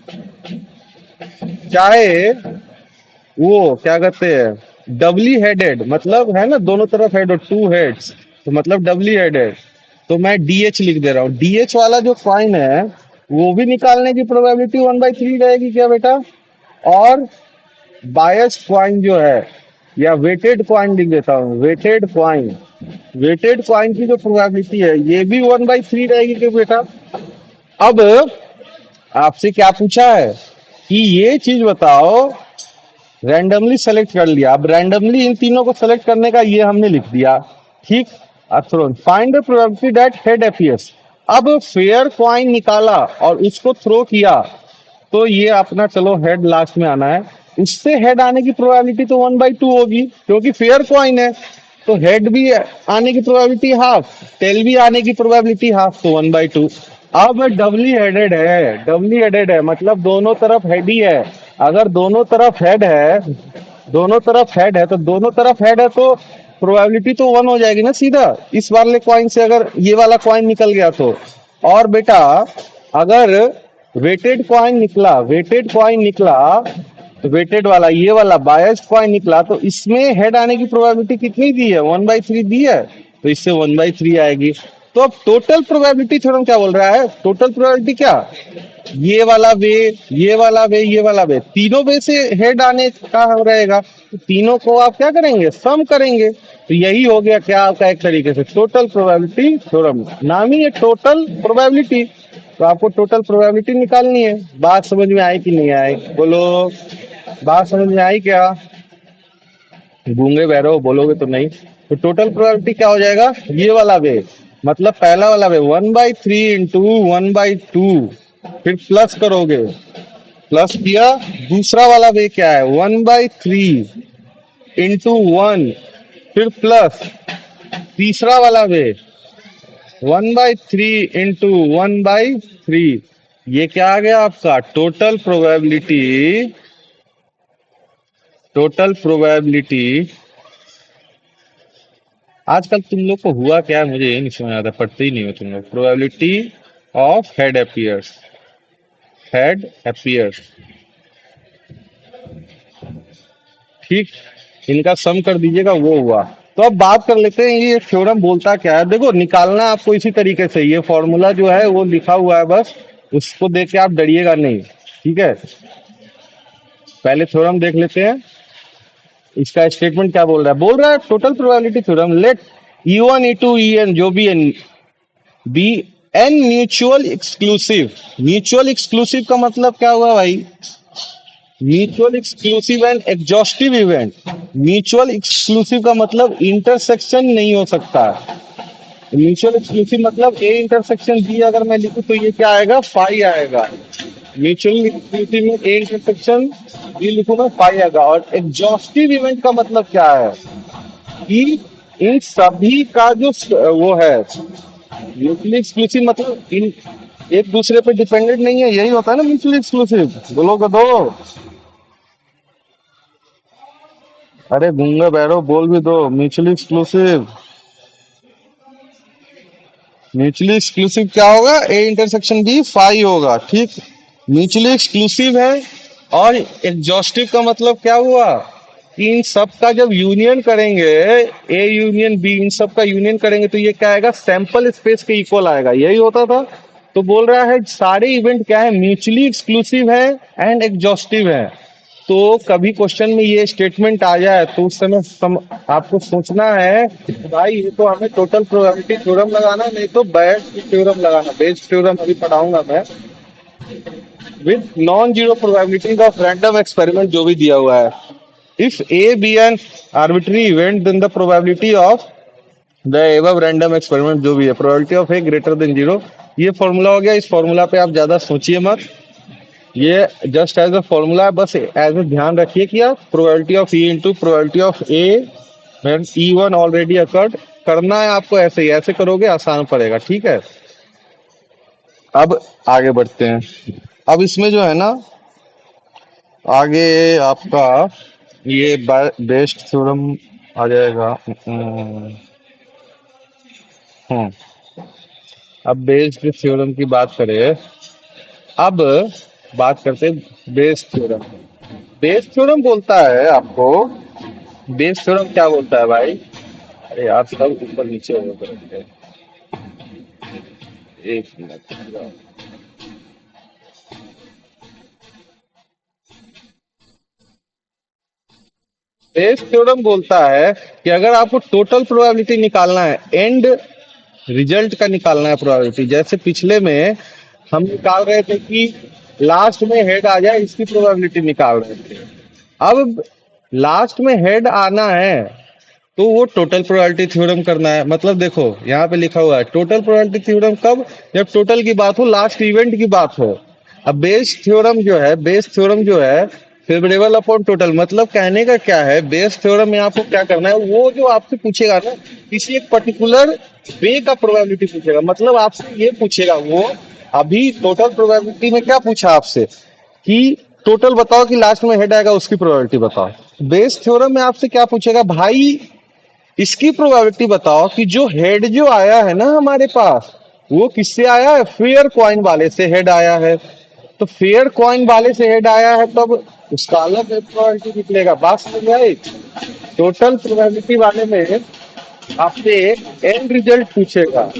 चाहे वो क्या कहते हैं डबली हेडेड, मतलब है ना दोनों तरफ हेड और टू हेड्स, तो मतलब डबली हेडेड। तो मैं डीएच लिख दे रहा हूँ। डीएच वाला जो कॉइन है वो भी निकालने की प्रोबेबिलिटी 1/3 रहेगी क्या बेटा। और बायस्ड कॉइन जो है, या वेटेड कॉइन लिख देता हूँ, वेटेड कॉइन, वेटेड कॉइन की जो प्रोबेबिलिटी है ये भी 1/3 रहेगी क्या बेटा। अब आपसे क्या पूछा है कि ये चीज बताओ, रैंडमली सेलेक्ट कर लिया। अब रैंडमली इन तीनों को सेलेक्ट करने का ये हमने लिख दिया। ठीक, अब throw find the probability that head appears. अब फेयर कॉइन निकाला और उसको थ्रो किया, तो ये अपना चलो हेड लास्ट में आना है। उससे हेड आने की प्रोबेबिलिटी तो 1/2 होगी क्योंकि फेयर कॉइन है। तो हेड भी आने की प्रोबेबिलिटी हाफ, टेल भी आने की प्रोबेबिलिटी हाफ, तो 1/2। अब डबली हेडेड है, डबली हेडेड है मतलब दोनों तरफ हेड ही है। अगर दोनों तरफ हेड है, दोनों तरफ हेड है तो दोनों तरफ हेड है, तो प्रोबेबिलिटी तो 1 हो जाएगी ना सीधा इस वाले कॉइन से, अगर ये वाला कॉइन निकल गया तो। और बेटा अगर वेटेड कॉइन निकला, वेटेड कॉइन निकला, तो वेटेड वाला ये वाला बायस्ड कॉइन निकला, तो इसमें हेड आने की प्रोबेबिलिटी कितनी दी है, 1/3 दी है, तो इससे 1/3 आएगी। तो अब टोटल प्रोबेबिलिटी थ्योरम क्या बोल रहा है, टोटल प्रोबेबिलिटी क्या, ये वाला वे, ये वाला वे, ये वाला वे, तीनों वे से हेड आने का रहेगा। तो तीनों को आप क्या करेंगे, सम करेंगे। तो यही हो गया क्या आपका एक तरीके से टोटल प्रोबेबिलिटी थ्योरम। नाम ही है टोटल प्रोबेबिलिटी। तो आपको टोटल प्रोबेबिलिटी निकालनी है। बात समझ में आई कि नहीं आई, बोलो। बात समझ में आई क्या, गूंगे बहरे हो बोलोगे तो नहीं। तो टोटल प्रोबेबिलिटी क्या हो जाएगा, ये वाला वे, मतलब पहला वाला वे 1/3 इंटू 1/2, फिर प्लस करोगे, प्लस किया। दूसरा वाला वे क्या है, 1/3 इंटू 1, फिर प्लस। तीसरा वाला वे 1/3 इंटू 1/3। ये क्या आ गया आपका टोटल प्रोबेबिलिटी, टोटल प्रोबेबिलिटी। आजकल तुम लोग को हुआ क्या है मुझे ये नहीं समझ आता, पढ़ते ही नहीं हो तुम लोग। Probability of head appears, head appears. ठीक, इनका सम कर दीजिएगा वो हुआ। तो अब बात कर लेते हैं ये थ्योरम बोलता क्या है। देखो निकालना आपको इसी तरीके से, ये फॉर्मूला जो है वो लिखा हुआ है, बस उसको देख के आप डरिएगा नहीं। ठीक है, पहले थ्योरम देख लेते हैं। इसका स्टेटमेंट क्या बोल रहा है, बोल रहा है total probability theorem, let E1 E2 EN जो भी n be n mutually exclusive. Mutually exclusive का मतलब क्या हुआ भाई, mutually exclusive and exhaustive event. Mutually exclusive का मतलब इंटरसेक्शन नहीं हो सकता। म्यूचुअल एक्सक्लूसिव मतलब ए इंटरसेक्शन बी अगर मैं लिखूं तो ये क्या आएगा, फाई आएगा। म्यूचुअल एक्सक्लूसिव में ए इंटरसेक्शन बी लिखूं मैं, फाई आएगा। और एग्जॉस्टिव इवेंट का मतलब क्या है कि इन सभी का जो वो है, म्यूचुअली एक्सक्लूसिव मतलब इन एक दूसरे पे डिपेंडेंट नहीं है, यही होता है ना म्यूचुअली एक्सक्लूसिव। बोलो तो दो। अरे गूंगे बैरो बोल भी दो, म्यूचुअली एक्सक्लूसिव। म्यूचुअली एक्सक्लूसिव क्या होगा? ए इंटरसेक्शन बी फाई होगा, ठीक। म्यूचुअली एक्सक्लूसिव है। और एग्जॉस्टिव का मतलब क्या हुआ? कि इन सब का जब यूनियन करेंगे, ए यूनियन बी, इन सब का यूनियन करेंगे तो ये क्या आएगा? सैंपल स्पेस के इक्वल आएगा, यही होता था। तो बोल रहा है सारे इवेंट क्या है? म्यूचुअली एक्सक्लूसिव है एंड एग्जॉस्टिव है। तो कभी क्वेश्चन में ये स्टेटमेंट आ जाए तो उस समय आपको सोचना है कि भाई ये तो हमें टोटल प्रोबेबिलिटी थ्योरम लगाना है, नहीं तो बेयस थ्योरम लगाना। बेयस थ्योरम अभी पढ़ाऊंगा मैं। With non zero probabilities of random experiment जो भी दिया हुआ है। If A be an arbitrary event then the probability of the above random experiment जो भी है, probability of A greater than zero. ये फॉर्मूला हो गया। इस फॉर्मूला पे आप ज्यादा सोचिए मत, ये जस्ट एज अ फॉर्मूला है। बस एज ए ध्यान रखिए कि आप probability of E into probability of A when E one already occurred करना है आपको। ऐसे ही ऐसे करोगे आसान पड़ेगा, ठीक है। अब आगे बढ़ते हैं। अब इसमें जो है ना, आगे आपका ये बेस्ट थ्योरम आ जाएगा। हम्म, अब बेस्ड थ्योरम की बात करें। अब बात करते हैं बेस थ्योरम। बेस थ्योरम बोलता है आपको, बेस थ्योरम क्या बोलता है भाई? अरे यार सब ऊपर नीचे हो गए। एक मिनट। बेस थ्योरम बोलता है कि अगर आपको टोटल प्रोबेबिलिटी निकालना है, एंड रिजल्ट का निकालना है प्रोबेबिलिटी, जैसे पिछले में हम निकाल रहे थे कि लास्ट में हेड आ जाए, इसकी प्रोबेबिलिटी निकाल रहे थे। अब लास्ट में हेड आना है तो वो टोटल प्रोबेबिलिटी थ्योरम करना है। मतलब देखो यहाँ पे लिखा हुआ है टोटल प्रोबेबिलिटी थ्योरम कब? जब टोटल की बात हो, लास्ट इवेंट की बात हो। अब बेस थ्योरम जो है, बेस थ्योरम जो है फेवरेबल अपॉन टोटल। मतलब कहने का क्या है, बेस थ्योरम में आपको क्या करना है, वो जो आपसे पूछेगा ना किसी एक पर्टिकुलर वे का प्रोबेबिलिटी पूछेगा। मतलब आपसे ये पूछेगा वो, अभी टोटल प्रोबेबिलिटी में क्या पूछा आपसे कि टोटल बताओ कि लास्ट में हेड आएगा, उसकी प्रोबेबिलिटी बताओ। बेस थ्योरम में आपसे क्या पूछेगा भाई, इसकी प्रोबेबिलिटी बताओ कि जो हेड जो आया है ना हमारे पास, वो किससे आया है? फेयर कॉइन वाले से हेड आया है। तो फेयर कॉइन वाले से हेड आया है तब उसका अलग प्रोबेबिलिटी निकलेगा। बात समझ में आई? टोटल प्रोबेबिलिटी वाले में आपसे एंड रिजल्ट पूछेगा,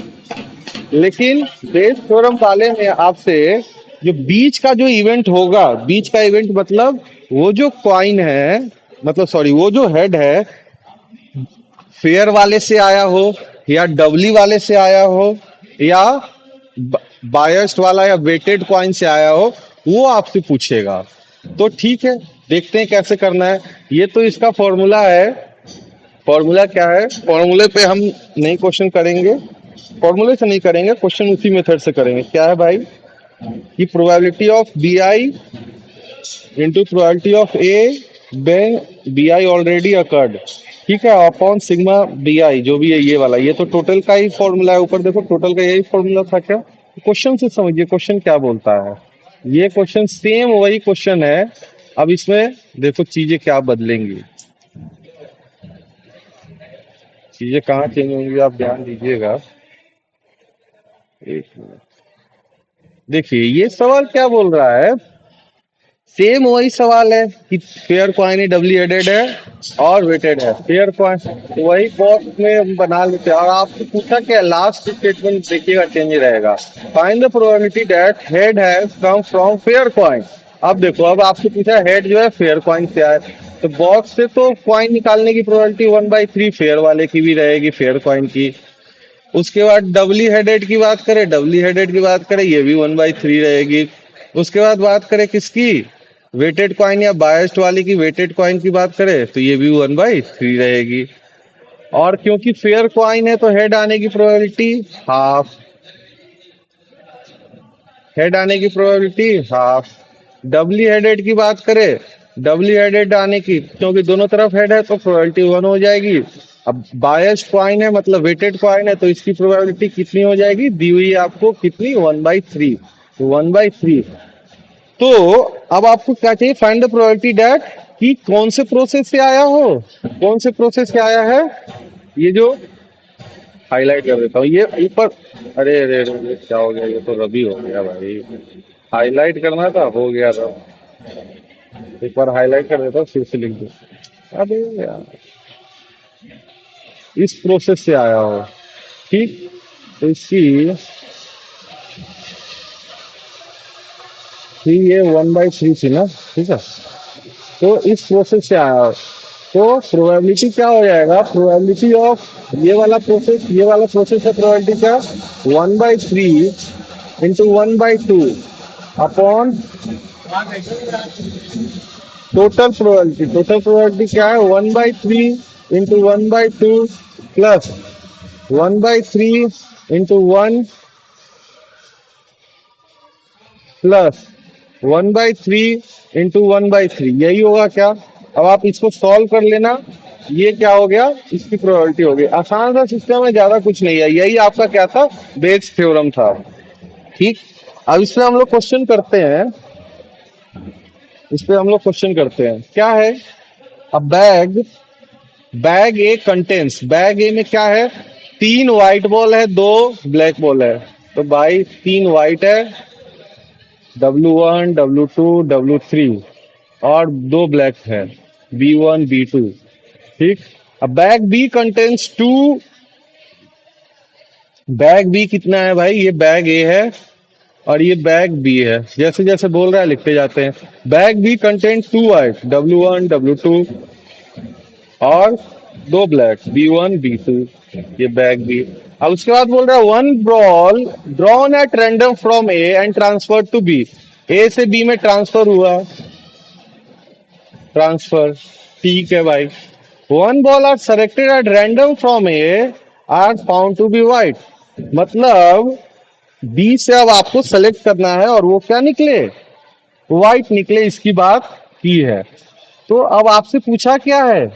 लेकिन बेस थ्योरम वाले में आपसे जो बीच का जो इवेंट होगा, बीच का इवेंट मतलब वो जो कॉइन है, मतलब सॉरी वो जो हेड है, फेयर वाले से आया हो या डबली वाले से आया हो या बायस्ड वाला या वेटेड कॉइन से आया हो, वो आपसे पूछेगा। तो ठीक है, देखते हैं कैसे करना है। ये तो इसका फॉर्मूला है। फॉर्मूला क्या है? फॉर्मूले पे हम नहीं क्वेश्चन करेंगे, फॉर्मूले से नहीं करेंगे क्वेश्चन, उसी मेथड से करेंगे। क्या है भाई कि probability of B i into probability of A when B i already occurred, ठीक है, अपॉन सिग्मा बी आई जो भी है ये वाला। ये तो टोटल का ही फॉर्मूला है, ऊपर देखो टोटल का यही फॉर्मूला था क्या? क्वेश्चन से समझिए क्वेश्चन क्या बोलता है। ये क्वेश्चन सेम वही क्वेश्चन है। अब इसमें देखो चीजें क्या बदलेंगी, चीजें कहाँ चेंज होंगी, आप ध्यान दीजिएगा। एक मिनट। देखिए ये सवाल क्या बोल रहा है, सेम वही सवाल है कि फेयर कॉइन ही डबली हेडेड है और वेटेड है। फेयर कॉइन वही बॉक्स में हम बना लेते हैं। और आपसे पूछा क्या, लास्ट स्टेटमेंट देखिएगा चेंज रहेगा। Find the probability that head has come from fair coin. अब देखो, अब आपसे पूछा हेड जो है फेयर कॉइन से आए, तो बॉक्स से तो कॉइन निकालने की प्रोबेबिलिटी 1/3 फेयर वाले की भी रहेगी, फेयर कॉइन की। उसके बाद डबली हेडेड की बात करें, डबली हेडेड की बात करें, ये भी 1/3 रहेगी। उसके बाद बात करें किसकी, वेटेड कॉइन या बायस्ड वाली की, वेटेड कॉइन की बात करें तो ये भी 1/3 रहेगी। और क्योंकि फेयर कॉइन है तो हेड आने की प्रोबेबिलिटी हाफ, हेड आने की प्रोबेबिलिटी हाफ। डबली हेडेड की बात करें, डबली हेडेड आने की, क्योंकि दोनों तरफ हेड है तो प्रोबेबिलिटी 1 हो जाएगी। अब बायस्ड कॉइन है मतलब वेटेड कॉइन है, तो इसकी प्रोबेबिलिटी कितनी हो जाएगी, दी हुई है आपको कितनी, 1/3। तो 1/3। तो अब आपको क्या चाहिए, फाइंड द प्रोबेबिलिटी दैट, कि कौन से प्रोसेस से आया हो, कौन से प्रोसेस से आया है, ये जो हाईलाइट कर देता हूँ ये ऊपर। अरे अरे अरे अरे, क्या हो गया, ये तो रबी हो गया भाई। हाईलाइट करना था, हो गया था। एक बार हाईलाइट कर देता हूँ, फिर से लिख दो। अरे यार, इस प्रोसेस से आया हो, ठीक। तो इसकी थ्री, ये 1/3 थी ना, ठीक है। तो इस प्रोसेस से आया हो, तो प्रोबेबिलिटी क्या हो जाएगा, प्रोबेबिलिटी ऑफ ये वाला प्रोसेस है, प्रोबेबिलिटी क्या, 1/3 इंटू 1/2 अपॉन टोटल प्रोबेबिलिटी क्या है, 1/3 into 1/2 plus 1/3 into 1 plus 1/3 into 1/3, यही होगा क्या। अब आप इसको सॉल्व कर लेना, ये क्या हो गया, इसकी प्रोबेबिलिटी हो गई। आसान सा सिस्टम है, ज्यादा कुछ नहीं है, यही आपका क्या था, बेस थ्योरम था, ठीक। अब इसमें हम लोग क्वेश्चन करते हैं, इस पे हम लोग क्वेश्चन करते हैं, क्या है। अब बैग ए कंटेंस, बैग ए में क्या है, 3 व्हाइट बॉल है, 2 ब्लैक बॉल है। तो भाई 3 व्हाइट है, W1 W2 W3, और 2 ब्लैक है, B1 B2, ठीक। अब bag B contains 2, bag B कितना है भाई, ये बैग ए है और ये बैग बी है, जैसे जैसे बोल रहा है लिखते जाते हैं। Bag B content 2 white, W1 W2, और 2 ब्लैक, B1 B2, ये बैग बी। अब उसके बाद बोल रहा है, one ball drawn at random from A and transfer to B, A से बी में ट्रांसफर हुआ, ट्रांसफर, ठीक है भाई। One ball are selected at random from A are found to be white, मतलब बी से अब आपको सेलेक्ट करना है और वो क्या निकले, वाइट निकले, इसकी बात की है। तो अब आपसे पूछा क्या है,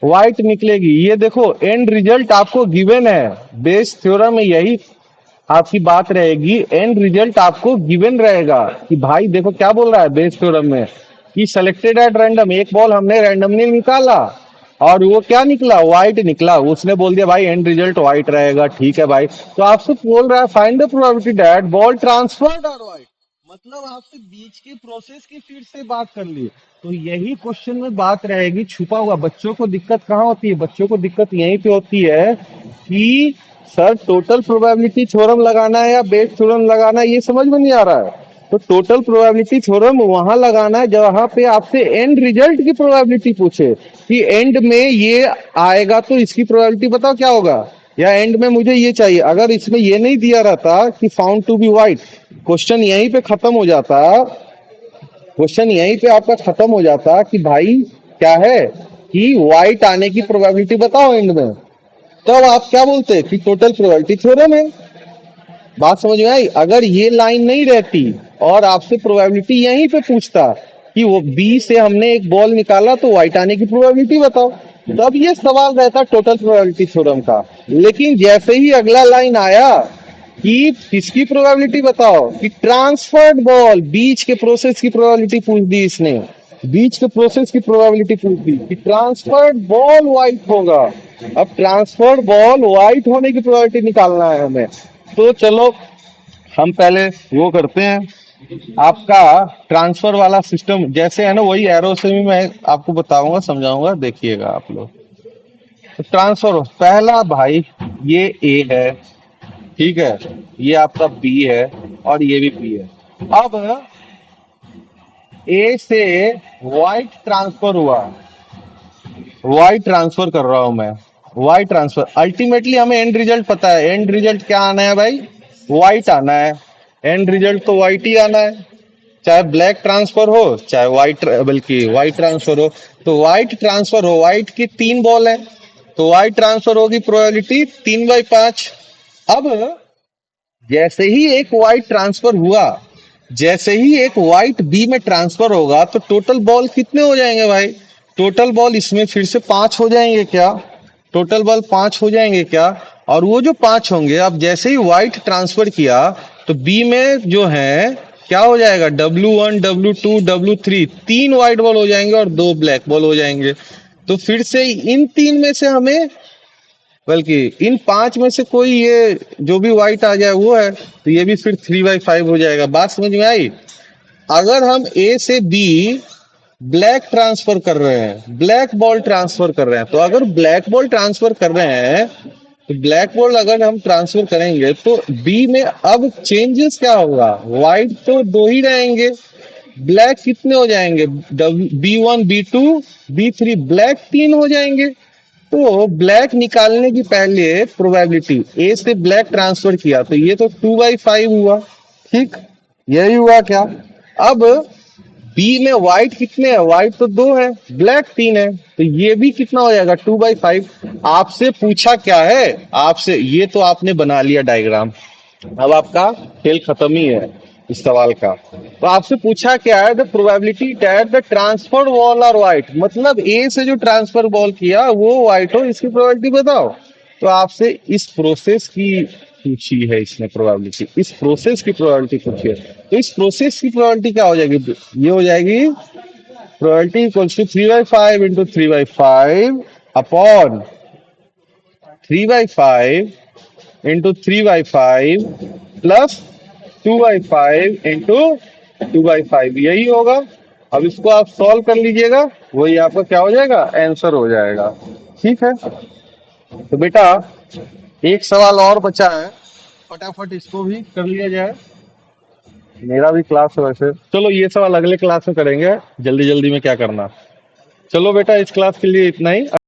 वाइट निकलेगी। ये देखो एंड रिजल्ट आपको गिवन है, बेस थ्योरम में यही आपकी बात रहेगी, एंड रिजल्ट आपको गिवन रहेगा कि भाई देखो क्या बोल रहा है बेस थ्योरम में, कि सेलेक्टेड एट रैंडम, एक बॉल हमने रैंडमली निकाला और वो क्या निकला, व्हाइट निकला, उसने बोल दिया भाई एंड रिजल्ट व्हाइट रहेगा, ठीक है भाई। तो आपसे बोल रहा है find the probability that ball transferred are white, मतलब आपसे बीच के प्रोसेस की फिर से बात कर ली। तो यही क्वेश्चन में बात रहेगी, छुपा हुआ। बच्चों को दिक्कत कहाँ होती है, बच्चों को दिक्कत यहीं पे होती है कि सर टोटल प्रोबेबिलिटी थ्योरम लगाना है या बेस थ्योरम लगाना है, ये समझ में नहीं आ रहा है। तो टोटल प्रोबेबिलिटी थ्योरम वहां लगाना है जहां पे आपसे एंड रिजल्ट की प्रोबेबिलिटी पूछे, कि एंड में ये आएगा तो इसकी प्रोबेबिलिटी बताओ क्या होगा, या एंड में मुझे ये चाहिए। अगर इसमें ये नहीं दिया रहता कि found to be white, question यहीं पे खत्म हो जाता, क्वेश्चन यहीं पे आपका खत्म हो जाता कि भाई क्या है, कि व्हाइट आने की प्रोबेबिलिटी बताओ एंड में। तो अब आप क्या बोलते कि टोटल प्रोबेबिलिटी थ्योरम है। बात समझ में आई। अगर ये लाइन नहीं रहती और आपसे प्रोबेबिलिटी यहीं पे पूछता कि वो बी से हमने एक बॉल निकाला तो व्हाइट आने की प्रोबेबिलिटी बताओ, तब ये सवाल रहता टोटल प्रोबेबिलिटी थ्योरम का। लेकिन जैसे ही अगला लाइन आया कि किसकी प्रोबेबिलिटी बताओ, कि ट्रांसफर्ड बॉल, बीच के प्रोसेस की प्रोबेबिलिटी पूछ दी इसने, बीच के प्रोसेस की प्रोबेबिलिटी पूछ दी कि ट्रांसफर्ड बॉल व्हाइट होगा। अब ट्रांसफर्ड बॉल व्हाइट होने की प्रोबेबिलिटी निकालना है हमें। तो चलो हम पहले वो करते हैं, आपका ट्रांसफर वाला सिस्टम जैसे है ना, वही एरो से भी मैं आपको बताऊंगा, समझाऊंगा, देखिएगा आप लोग। तो ट्रांसफर पहला भाई, ये ए है, ठीक है, ये आपका बी है और ये भी बी है। अब ए से वाई ट्रांसफर हुआ, वाई ट्रांसफर कर रहा हूं मैं, वाई ट्रांसफर। अल्टीमेटली हमें एंड रिजल्ट पता है, एंड रिजल्ट क्या आना है भाई, वाइट आना है। एंड रिजल्ट तो वाइट ही आना है, चाहे ब्लैक ट्रांसफर हो चाहे वाइट, बल्कि वाइट ट्रांसफर हो। तो वाइट ट्रांसफर हो, वाइट की 3 बॉल है तो वाइट ट्रांसफर होगी प्रोबेबिलिटी 3/5। अब जैसे ही एक वाइट ट्रांसफर हुआ, जैसे ही एक वाइट बी में ट्रांसफर होगा तो टोटल बॉल कितने हो जाएंगे भाई, टोटल बॉल इसमें फिर से 5 हो जाएंगे क्या, टोटल बल्ब 5 हो जाएंगे क्या? और वो जो 5 होंगे, अब जैसे ही व्हाइट ट्रांसफर किया तो बी में जो है क्या हो जाएगा, W1 W2 W3, 3 white ball हो जाएंगे और 2 ब्लैक बॉल हो जाएंगे। तो फिर से इन 3 में से हमें, बल्कि इन 5 में से कोई ये जो भी व्हाइट आ जाए वो है, तो ये भी फिर 3/5 हो जाएगा। बात समझ में आई? अगर हम ए से बी ब्लैक ट्रांसफर कर रहे हैं, ब्लैक बॉल ट्रांसफर कर रहे हैं, तो अगर ब्लैक बॉल ट्रांसफर कर रहे हैं, तो ब्लैक बॉल अगर हम ट्रांसफर करेंगे तो बी में अब चेंजेस क्या होगा, व्हाइट तो 2 ही रहेंगे, ब्लैक कितने हो जाएंगे, B1 B2 B3, ब्लैक 3 हो जाएंगे। तो ब्लैक निकालने की पहले प्रोबेबिलिटी, ए से ब्लैक ट्रांसफर किया तो ये तो 2/5 हुआ, ठीक, यही हुआ क्या? अब बी में व्हाइट कितने हैं, व्हाइट तो 2 है, ब्लैक 3 है, तो ये भी कितना हो जाएगा, 2/5। आपसे पूछा क्या है, आपसे ये तो आपने बना लिया डायग्राम, अब आपका खेल खत्म ही है इस सवाल का। तो आपसे पूछा क्या है, the probability that the transfer ball are white, मतलब ए से जो ट्रांसफर बॉल किया वो व्हाइट हो, इसकी प्रोबेबिलिटी बताओ। तो आपसे इस प्रोसेस की पूछी है इसने प्रोबेबिलिटी, इस प्रोसेस की प्रोबेबिलिटी पूछी है। तो इस प्रोसेस की प्रोबेबिलिटी क्या हो जाएगी, ये हो जाएगी probability equals to 3/5 into 3/5 upon 3/5 into 3/5 plus 2/5 into 2/5, यही होगा। अब इसको आप सॉल्व कर लीजिएगा, वही आपका क्या हो जाएगा, आंसर हो जाएगा। ठीक है, तो बेटा एक सवाल और बचा है, फटाफट इसको भी कर लिया जाए, मेरा भी क्लास है वैसे। चलो ये सवाल अगले क्लास में करेंगे, जल्दी जल्दी में क्या करना। चलो बेटा इस क्लास के लिए इतना ही।